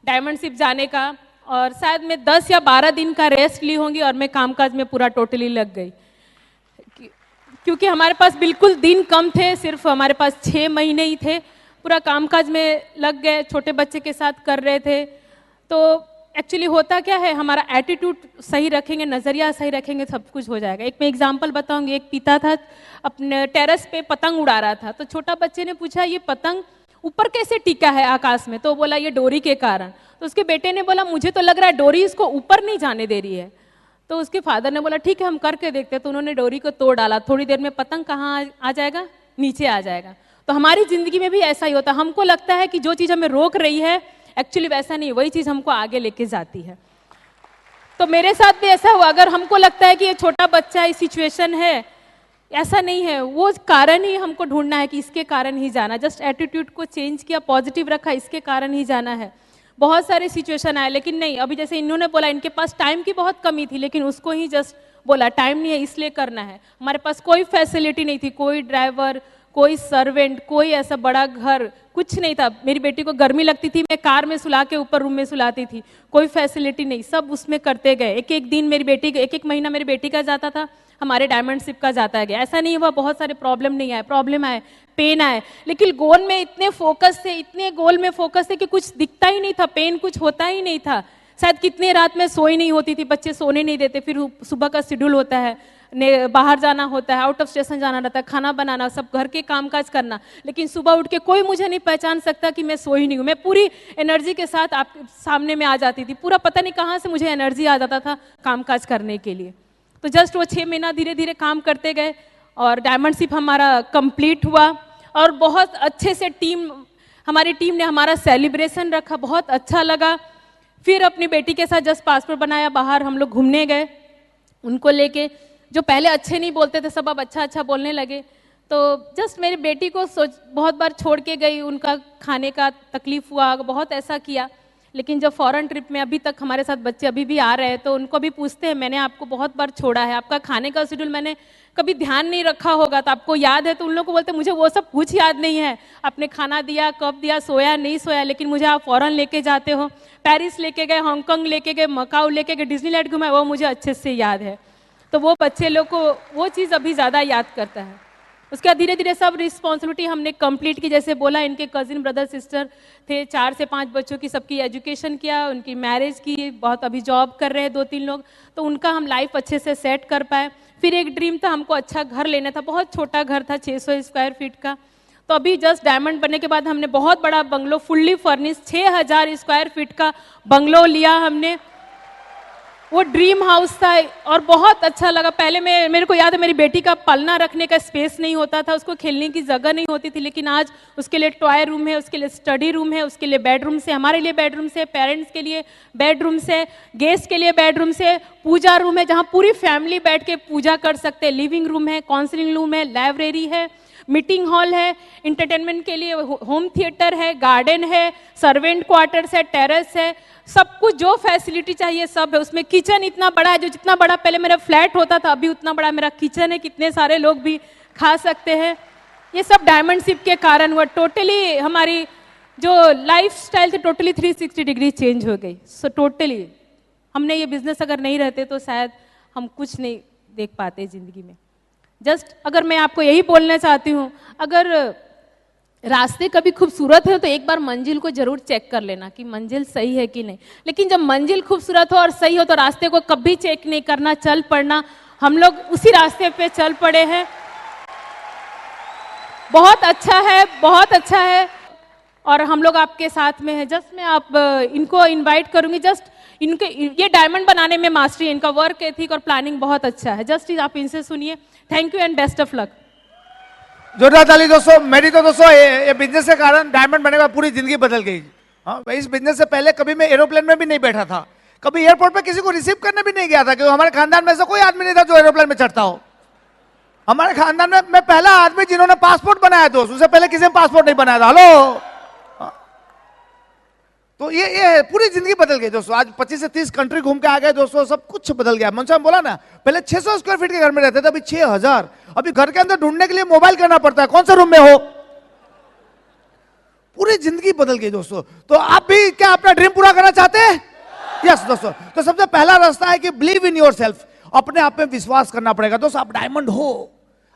डायमंडशिप जाने का। और शायद मैं 10 या 12 दिन का रेस्ट ली होंगी और मैं कामकाज में पूरा टोटली लग गई, क्योंकि हमारे पास बिल्कुल दिन कम थे, सिर्फ हमारे पास 6 महीने ही थे, पूरा कामकाज में लग गए, छोटे बच्चे के साथ कर रहे थे। तो एक्चुअली होता क्या है, हमारा एटीट्यूड सही रखेंगे, नज़रिया सही रखेंगे, सब कुछ हो जाएगा। एक मैं एग्जांपल बताऊंगी, एक पिता था अपने टेरेस पे पतंग उड़ा रहा था, तो छोटा बच्चे ने पूछा ये पतंग ऊपर कैसे टिका है आकाश में, तो बोला ये डोरी के कारण। तो उसके बेटे ने बोला मुझे तो लग रहा है डोरी इसको ऊपर नहीं जाने दे रही है। तो उसके फादर ने बोला ठीक है हम करके देखते हैं। तो उन्होंने डोरी को तोड़ डाला, थोड़ी देर में पतंग कहाँ आ जाएगा, नीचे आ जाएगा। तो हमारी जिंदगी में भी ऐसा ही होता है, हमको लगता है कि जो चीज़ हमें रोक रही है एक्चुअली वैसा नहीं, वही चीज़ हमको आगे लेके जाती है। तो मेरे साथ भी ऐसा हुआ, अगर हमको लगता है कि ये छोटा बच्चा इस सिचुएशन है, ऐसा नहीं है, वो कारण ही हमको ढूंढना है कि इसके कारण ही जाना। जस्ट एटीट्यूड को चेंज किया, पॉजिटिव रखा, इसके कारण ही जाना है। बहुत सारे सिचुएशन आए, लेकिन नहीं, अभी जैसे इन्होंने बोला इनके पास टाइम की बहुत कमी थी, लेकिन उसको ही जस्ट बोला टाइम नहीं है इसलिए करना है। हमारे पास कोई फैसिलिटी नहीं थी, कोई ड्राइवर, कोई सर्वेंट, कोई ऐसा बड़ा घर, कुछ नहीं था। मेरी बेटी को गर्मी लगती थी, मैं कार में सुला के ऊपर रूम में सुलाती थी, कोई फैसिलिटी नहीं, सब उसमें करते गए। एक एक दिन मेरी बेटी, एक एक महीना मेरी बेटी का जाता था, हमारे डायमंडशिप का जाता गया। ऐसा नहीं हुआ बहुत सारे प्रॉब्लम नहीं आए, प्रॉब्लम आए, पेन आए, लेकिन गोल में इतने फोकस थे, इतने गोल में फोकस थे कि कुछ दिखता ही नहीं था, पेन कुछ होता ही नहीं था। शायद कितने रात में सोई नहीं होती थी, बच्चे सोने नहीं देते, फिर सुबह का शेड्यूल होता है, बाहर जाना होता है, आउट ऑफ स्टेशन जाना रहता है, खाना बनाना, सब घर के कामकाज करना, लेकिन सुबह उठ के कोई मुझे नहीं पहचान सकता कि मैं सोई नहीं हूँ। मैं पूरी एनर्जी के साथ आप सामने में आ जाती थी, पूरा पता नहीं कहाँ से मुझे एनर्जी आ जाता था कामकाज करने के लिए। तो जस्ट वो 6 महीना धीरे धीरे काम करते गए और डायमंडशिप हमारा कंप्लीट हुआ, और बहुत अच्छे से हमारी टीम ने हमारा सेलिब्रेशन रखा, बहुत अच्छा लगा। फिर अपनी बेटी के साथ जस्ट पासपोर्ट बनाया, बाहर हम लोग घूमने गए उनको लेके। जो पहले अच्छे नहीं बोलते थे सब अब अच्छा अच्छा बोलने लगे। तो जस्ट मेरी बेटी को बहुत बार छोड़ के गई, उनका खाने का तकलीफ हुआ, बहुत ऐसा किया। लेकिन जब फॉरेन ट्रिप में अभी तक हमारे साथ बच्चे अभी भी आ रहे हैं, तो उनको भी पूछते हैं मैंने आपको बहुत बार छोड़ा है, आपका खाने का शेड्यूल मैंने कभी ध्यान नहीं रखा होगा तो आपको याद है? तो उन लोगों को बोलते मुझे वो सब कुछ याद नहीं है, आपने खाना दिया, कब दिया, सोया नहीं सोया, लेकिन मुझे आप फॉरेन लेके जाते हो, पेरिस लेके गए, हांगकांग लेके गए, मकाऊ लेके गए, डिज्नीलैंड घुमाए, वो मुझे अच्छे से याद है। तो वो बच्चे लोग को वो चीज़ अभी ज़्यादा याद करता है। उसके बाद धीरे धीरे सब रिस्पॉन्सिबिलिटी हमने कंप्लीट की। जैसे बोला, इनके कजिन ब्रदर सिस्टर थे, 4 से 5 बच्चों की सबकी एजुकेशन किया, उनकी मैरिज की, बहुत अभी जॉब कर रहे हैं 2-3 लोग, तो उनका हम लाइफ अच्छे से सेट कर पाए। फिर एक ड्रीम था, हमको अच्छा घर लेना था, बहुत छोटा घर था 600 स्क्वायर फीट का। तो अभी जस्ट डायमंड बनने के बाद हमने बहुत बड़ा bungalow, fully furnished 6000 square feet का बंगलो लिया हमने। वो ड्रीम हाउस था और बहुत अच्छा लगा। पहले मेरे को याद है, मेरी बेटी का पलना रखने का स्पेस नहीं होता था, उसको खेलने की जगह नहीं होती थी, लेकिन आज उसके लिए टॉय रूम है, उसके लिए स्टडी रूम है, उसके लिए बेडरूम से, हमारे लिए बेडरूम से, पेरेंट्स के लिए बेडरूम से, गेस्ट के लिए बेडरूम से, पूजा रूम है जहाँ पूरी फैमिली बैठ के पूजा कर सकते हैं, लिविंग रूम है, काउंसलिंग रूम है, लाइब्रेरी है, मीटिंग हॉल है, इंटरटेनमेंट के लिए होम थिएटर है, गार्डन है, सर्वेंट क्वार्टर्स है, टेरेस है, सब कुछ जो फैसिलिटी चाहिए सब है उसमें। किचन इतना बड़ा है, जो जितना बड़ा पहले मेरा फ्लैट होता था अभी उतना बड़ा मेरा किचन है, कितने सारे लोग भी खा सकते हैं। ये सब डायमंड शिप के कारण हुआ। टोटली हमारी जो लाइफ स्टाइल थी टोटली 360 डिग्री चेंज हो गई। सो टोटली हमने ये बिजनेस अगर नहीं रहते तो शायद हम कुछ नहीं देख पाते जिंदगी में। जस्ट अगर मैं आपको यही बोलना चाहती हूँ, अगर रास्ते कभी खूबसूरत है तो एक बार मंजिल को जरूर चेक कर लेना कि मंजिल सही है कि नहीं। लेकिन जब मंजिल खूबसूरत हो और सही हो तो रास्ते को कभी चेक नहीं करना, चल पड़ना। हम लोग उसी रास्ते पे चल पड़े हैं। बहुत अच्छा है, बहुत अच्छा है और हम लोग आपके साथ में हैं। जस्ट मैं आप इनको इनवाइट करूंगी। जस्ट इनके ये डायमंड बनाने में मास्टरी, इनका वर्क एथिक और प्लानिंग बहुत अच्छा है। जस्ट आप इनसे सुनिए। Thank you and best of luck. जोरदार ताली दोस्तों। मेरी तो दोस्तों ये बिजनेस के कारण डायमंड बनने के बाद पूरी जिंदगी बदल गई। हाँ, इस बिजनेस से पहले कभी मैं एरोप्लेन में भी नहीं बैठा था, कभी एयरपोर्ट पे किसी को रिसीव करने भी नहीं गया था, क्योंकि हमारे खानदान में ऐसा कोई आदमी नहीं था जो एरोप्लेन में चढ़ता हो। हमारे खानदान में मैं पहला आदमी जिन्होंने पासपोर्ट बनाया दोस्त, उससे पहले किसी ने पासपोर्ट नहीं बनाया था। हेलो, तो ये पूरी जिंदगी बदल गई दोस्तों। आज 25 से 30 कंट्री घूम के आ गए दोस्तों, सब कुछ बदल गया। मनसा बोला ना, पहले 600 स्क्वायर फीट के घर में रहते थे, अभी 6000। अभी घर के अंदर ढूंढने के लिए मोबाइल करना पड़ता है, कौन से रूम में हो। पूरी जिंदगी बदल गई दोस्तों। तो आप भी क्या अपना ड्रीम पूरा करना चाहते हैं? यस दोस्तों। तो सबसे पहला रास्ता है कि बिलीव इन योर सेल्फ, अपने आप में विश्वास करना पड़ेगा दोस्तों। आप डायमंड हो,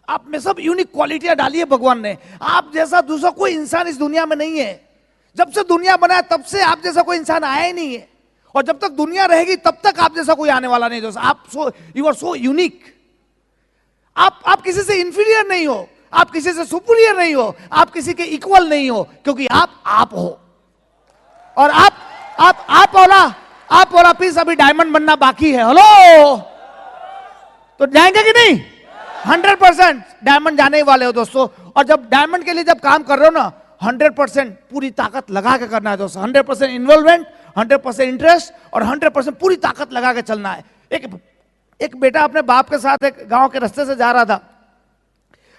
आप में सब यूनिक क्वालिटियां डाली है भगवान ने। आप जैसा दूसरा कोई इंसान इस दुनिया में नहीं है। जब से दुनिया बना है तब से आप जैसा कोई इंसान आया ही नहीं है, और जब तक दुनिया रहेगी तब तक आप जैसा कोई आने वाला नहीं दोस्तों। आप यू आर सो यूनिक। आप किसी से इंफीरियर नहीं हो, आप किसी से सुपीरियर नहीं हो, आप किसी के इक्वल नहीं हो, क्योंकि आप हो। और आप वाला पीस अभी डायमंड बनना बाकी है। हेलो, तो जाएंगे कि नहीं? 100% डायमंड जाने ही वाले हो दोस्तों। और जब डायमंड के लिए जब काम कर रहे हो ना, 100% पूरी ताकत लगा के करना है दोस्तों। 100% इन्वॉल्वमेंट, 100% इंटरेस्ट और 100% पूरी ताकत लगा के चलना है। एक बेटा अपने बाप के साथ एक गांव के रास्ते से जा रहा था।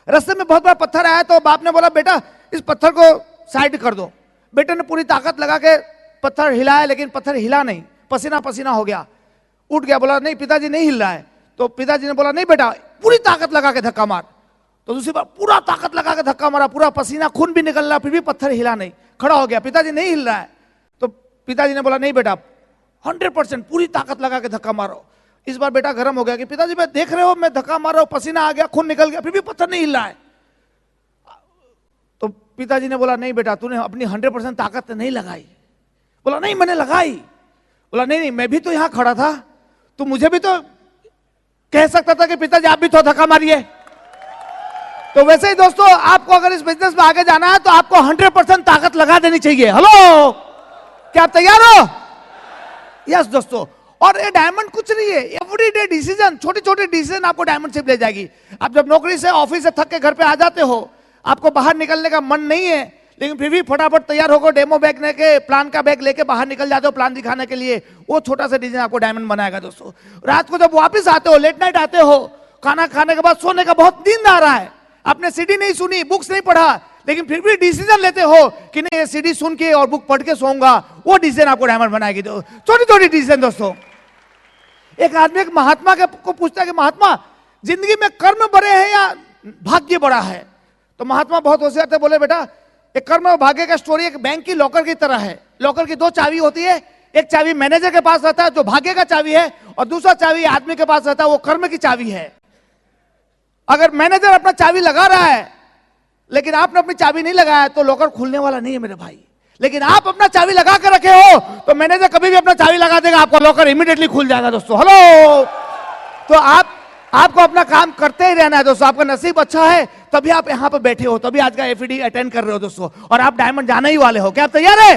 रास्ते में बहुत बड़ा पत्थर आया तो बाप ने बोला, बेटा इस पत्थर को साइड कर दो। बेटे ने पूरी ताकत लगा के पत्थर हिलाया, लेकिन पत्थर हिला नहीं, पसीना पसीना हो गया, उठ गया। बोला नहीं पिताजी नहीं हिल रहा है। तो पिताजी ने बोला नहीं बेटा पूरी ताकत लगा के धक्का मार। तो दूसरी बार पूरा ताकत लगा के धक्का मारा, पूरा पसीना खून भी निकल रहा, फिर भी पत्थर हिला नहीं, खड़ा हो गया। पिताजी नहीं हिल रहा है। तो पिताजी ने बोला नहीं बेटा 100% पूरी ताकत लगा के धक्का मारो। इस बार बेटा गर्म हो गया कि पिताजी मैं देख रहे हो मैं धक्का मार रहा हूं, पसीना आ गया, खून निकल गया, फिर भी पत्थर नहीं हिल रहा है। तो पिताजी ने बोला नहीं बेटा तूने अपनी 100% ताकत नहीं लगाई। बोला नहीं मैंने लगाई। बोला नहीं मैं भी तो यहां खड़ा था, तो मुझे भी तो कह सकता था कि पिताजी आप भी तो धक्का मारिए। तो वैसे ही दोस्तों आपको अगर इस बिजनेस में आगे जाना है तो आपको 100% ताकत लगा देनी चाहिए। हेलो, क्या आप तैयार हो? यस दोस्तों। और ये डायमंड कुछ नहीं है, एवरीडे डिसीजन, छोटी छोटी डिसीजन आपको डायमंड शिप ले जाएगी। आप जब नौकरी से ऑफिस से थक के घर पे आ जाते हो, आपको बाहर निकलने का मन नहीं है, लेकिन फिर भी फटाफट तैयार होकर डेमो बैग लेके, प्लान का बैग लेके बाहर निकल जाते हो प्लान दिखाने के लिए। वो छोटा सा डिसीजन आपको डायमंड बनाएगा दोस्तों। रात को जब वापस आते हो, लेट नाइट आते हो, खाना खाने के बाद सोने का बहुत नींद आ रहा है, आपने सीडी नहीं सुनी, बुक्स नहीं पढ़ा, लेकिन फिर भी डिसीजन लेते हो कि नहीं ये सीडी सुन के और बुक पढ़ के सोऊंगा, वो डिसीजन आपको डायमंड बनाएगी। छोटी छोटी डिसीजन दोस्तों। एक आदमी एक महात्मा को पूछता है कि महात्मा जिंदगी में कर्म बड़े हैं या भाग्य बड़ा है? तो महात्मा बहुत होशियार थे, बोले बेटा एक कर्म और भाग्य का स्टोरी एक बैंक की लॉकर की तरह है। लॉकर की 2 चाबी होती है, एक चाबी मैनेजर के पास रहता है जो भाग्य का चाबी है, और दूसरा चाबी आदमी के पास रहता है वो कर्म की चाबी है। अगर मैनेजर अपना चाबी लगा रहा है लेकिन आपने अपनी चाबी नहीं लगाया तो लॉकर खुलने वाला नहीं है मेरे भाई। लेकिन आप अपना चाबी लगा कर रखे हो तो मैनेजर कभी भी अपना चाबी लगा देगा, आपका लॉकर इमीडिएटली खुल जाएगा दोस्तों। हेलो, तो आपको अपना काम करते ही रहना है दोस्तों। आपका नसीब अच्छा है तभी आप यहां पर बैठे हो, तभी आज का एफईडी अटेंड कर रहे हो दोस्तों, और आप डायमंड जाने ही वाले हो। क्या आप तैयार है?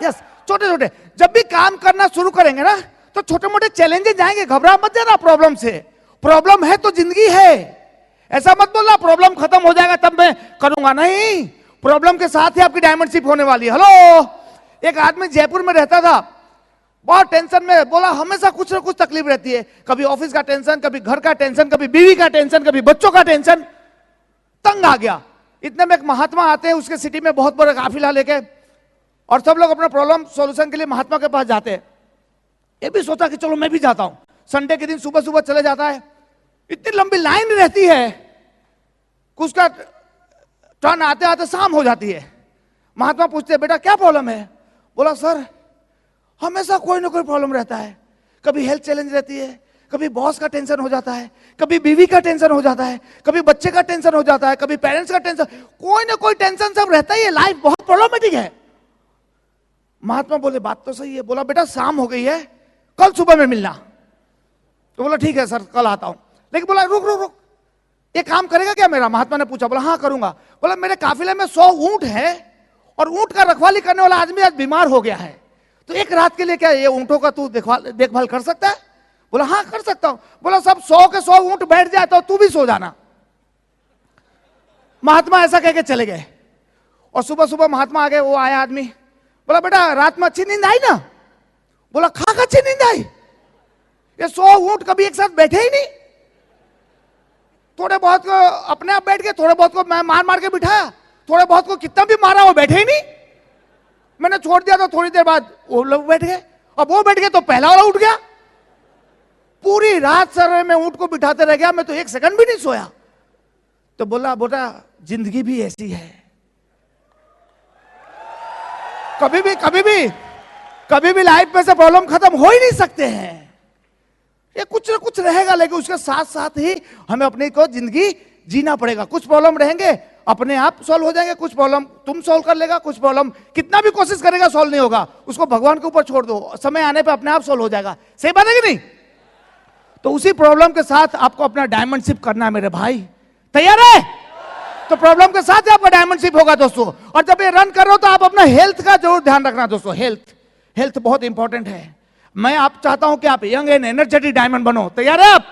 यस। छोटे छोटे जब भी काम करना शुरू करेंगे ना तो छोटे मोटे चैलेंजेस जाएंगे, घबरा मत जाना प्रॉब्लम से। प्रॉब्लम है तो जिंदगी है, ऐसा मत बोलना प्रॉब्लम खत्म हो जाएगा तब मैं करूंगा, नहीं, प्रॉब्लम के साथ ही आपकी डायमंडशिप होने वाली है। हेलो, एक आदमी जयपुर में रहता था, बहुत टेंशन में, बोला हमेशा कुछ ना कुछ तकलीफ रहती है, कभी ऑफिस का टेंशन, कभी घर का टेंशन, कभी बीवी का टेंशन, कभी बच्चों का टेंशन, तंग आ गया। इतने में एक महात्मा आते हैं उसके सिटी में बहुत बड़ा काफिला लेके, और सब लोग अपना प्रॉब्लम सॉल्यूशन के लिए महात्मा के पास जाते हैं। ये भी सोचा कि चलो मैं भी जाता हूं। संडे के दिन सुबह सुबह चले जाता है, इतनी लंबी लाइन रहती है, उसका टर्न आते आते शाम हो जाती है। महात्मा पूछते हैं बेटा क्या प्रॉब्लम है? बोला सर हमेशा कोई ना कोई प्रॉब्लम रहता है, कभी हेल्थ चैलेंज रहती है, कभी बॉस का टेंशन हो जाता है, कभी बीवी का टेंशन हो जाता है, कभी बच्चे का टेंशन हो जाता है, कभी पेरेंट्स का टेंशन, कोई ना कोई टेंशन सब रहता ही है, लाइफ बहुत प्रॉब्लमेटिक है। महात्मा बोले बात तो सही है। बोला बेटा शाम हो गई है, कल सुबह में मिलना। तो बोला ठीक है सर कल आता हूं। लेकिन बोला रुक रुक रुक, ये काम करेगा क्या मेरा? महात्मा ने पूछा। बोला हाँ करूंगा। बोला मेरे काफिले में 100 ऊंट है और ऊंट का रखवाली करने वाला आदमी आज बीमार हो गया है, तो एक रात के लिए क्या ये ऊंटों का तू देखभाल कर सकता है? बोला हाँ कर सकता हूं। बोला सब 100 के 100 ऊंट बैठ जाए तो तू भी सो जाना। महात्मा ऐसा कह के चले गए, और सुबह सुबह महात्मा आ गए। वो आया आदमी, बोला बेटा रात में अच्छी नींद आई ना? बोला खाक अच्छी नींद आई, ये 100 ऊंट कभी एक साथ बैठे ही नहीं, थोड़े बहुत को अपने आप बैठ गए, थोड़े बहुत को मैं मार मार के बिठाया, थोड़े बहुत को कितना भी मारा वो बैठे ही नहीं, मैंने छोड़ दिया तो थोड़ी देर बाद वो लोग बैठ गए, अब वो बैठ गए तो पहला वाला उठ गया। पूरी रात सर मैं ऊंट को बिठाते रह गया, मैं तो 1 सेकंड भी नहीं सोया। तो बोला बेटा जिंदगी भी ऐसी है, कभी भी लाइफ में से प्रॉब्लम खत्म हो ही नहीं सकते हैं, ये कुछ ना कुछ रहेगा, लेकिन उसके साथ साथ ही हमें अपने को जिंदगी जीना पड़ेगा। कुछ प्रॉब्लम रहेंगे अपने आप सॉल्व हो जाएंगे, कुछ प्रॉब्लम तुम सॉल्व कर लेगा, कुछ प्रॉब्लम कितना भी कोशिश करेगा सॉल्व नहीं होगा, उसको भगवान के ऊपर छोड़ दो, समय आने पे अपने आप सॉल्व हो जाएगा। सही बात है कि नहीं? तो उसी प्रॉब्लम के साथ आपको अपना डायमंडशिप करना है मेरे भाई, तैयार है? तो प्रॉब्लम के साथ ही आपका डायमंडशिप होगा दोस्तों। और जब ये रन कर रहे हो तो आप अपना हेल्थ का जरूर ध्यान रखना दोस्तों, हेल्थ बहुत इंपॉर्टेंट है। मैं आप चाहता हूं कि आप यंग एंड एनर्जेटिक डायमंड बनो, तैयार है आप?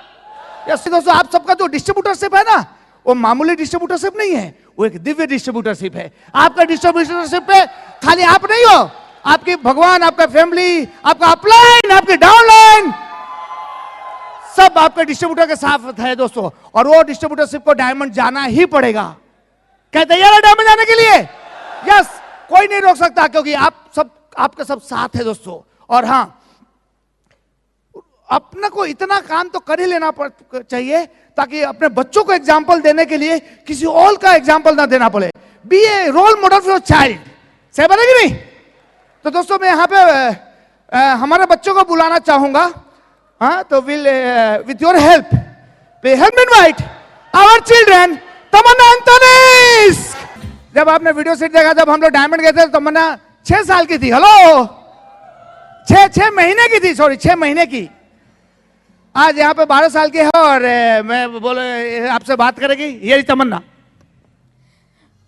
यस दोस्तों, आप सबका जो डिस्ट्रीब्यूटरशिप है ना, वो मामूली डिस्ट्रीब्यूटरशिप नहीं है, वो एक दिव्य डिस्ट्रीब्यूटरशिप है। आपका डिस्ट्रीब्यूटरशिप पे खाली आप नहीं हो, आपकी भगवान, आपका फैमिली, आपका अपलाइन, आपकी डाउनलाइन, सब आपके डिस्ट्रीब्यूटर के साथ है दोस्तों, और वो डिस्ट्रीब्यूटरशिप को डायमंड जाना ही पड़ेगा। क्या तैयार है डायमंड जाने के लिए? यस, कोई नहीं रोक सकता, क्योंकि आप सब आपके सब साथ है दोस्तों। और हाँ, अपने को इतना काम तो कर ही लेना चाहिए ताकि अपने बच्चों को एग्जाम्पल देने के लिए किसी और का एग्जाम्पल ना देना पड़े। Be a role model for child. सही बात है कि नहीं? तो दोस्तों मैं यहाँ पे हमारे बच्चों को बुलाना चाहूंगा। हाँ, तो with your help help invite our children Tamanna and Tanishq. जब आपने वीडियो सेट देखा, जब हम लोग डायमंड गए थे, तमन्ना 6 साल की थी। हेलो, 6 महीने की थी, सॉरी 6 महीने की। आज यहाँ पे 12 साल की है, और मैं बोले आपसे बात करेगी, ये तमन्ना।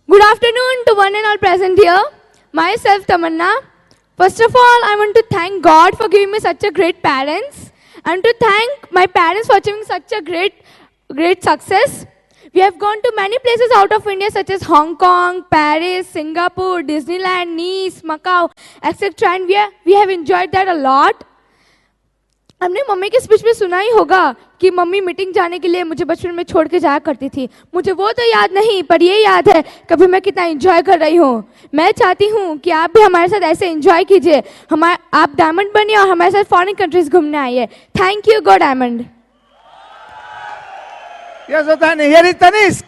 Good afternoon to one and all present here. Myself Tamanna. First of all, I want to thank God for giving me such a great parents, and to thank my parents for achieving such a great success. We have gone to many places out of India such as Hong Kong, Paris, Singapore, Disneyland, Nice, Macau, etc. And we have enjoyed that a lot. हमने mummy के speech में सुना ही होगा कि mummy meeting जाने के लिए मुझे बचपन में छोड़ के जाया करती थी। मुझे वो तो याद नहीं, पर ये याद है कभी मैं कितना एंजॉय कर रही हूँ। मैं चाहती हूँ कि आप भी हमारे साथ ऐसे एंजॉय कीजिए, आप डायमंड बनिए और हमारे साथ फॉरेन कंट्रीज घूमने आइए। Thank you, go diamond. Tanishq.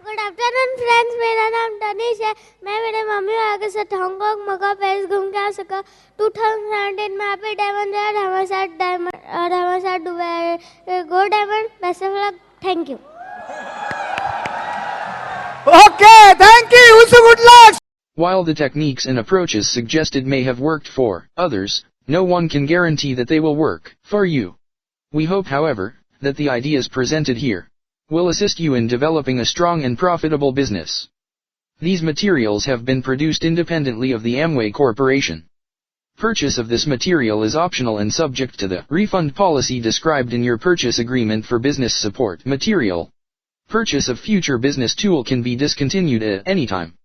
Good afternoon friends, मेरा नाम तनिष है। मैं मेरे मम्मी पापा के साथ हांगकांग, मकाऊ, पेरिस घूम के आ सका। 2017 में हैप्पी डायमंड है और हमारे साथ Dubai go diamond. Best of luck. Thank you. Okay, thank you. Wish you good luck. While the techniques and approaches suggested may have worked for others, no one can guarantee that they will work for you. We hope, however, that the ideas presented here will assist you in developing a strong and profitable business. These materials have been produced independently of the Amway Corporation. Purchase of this material is optional and subject to the refund policy described in your purchase agreement for business support material. Purchase of future business tool can be discontinued at any time.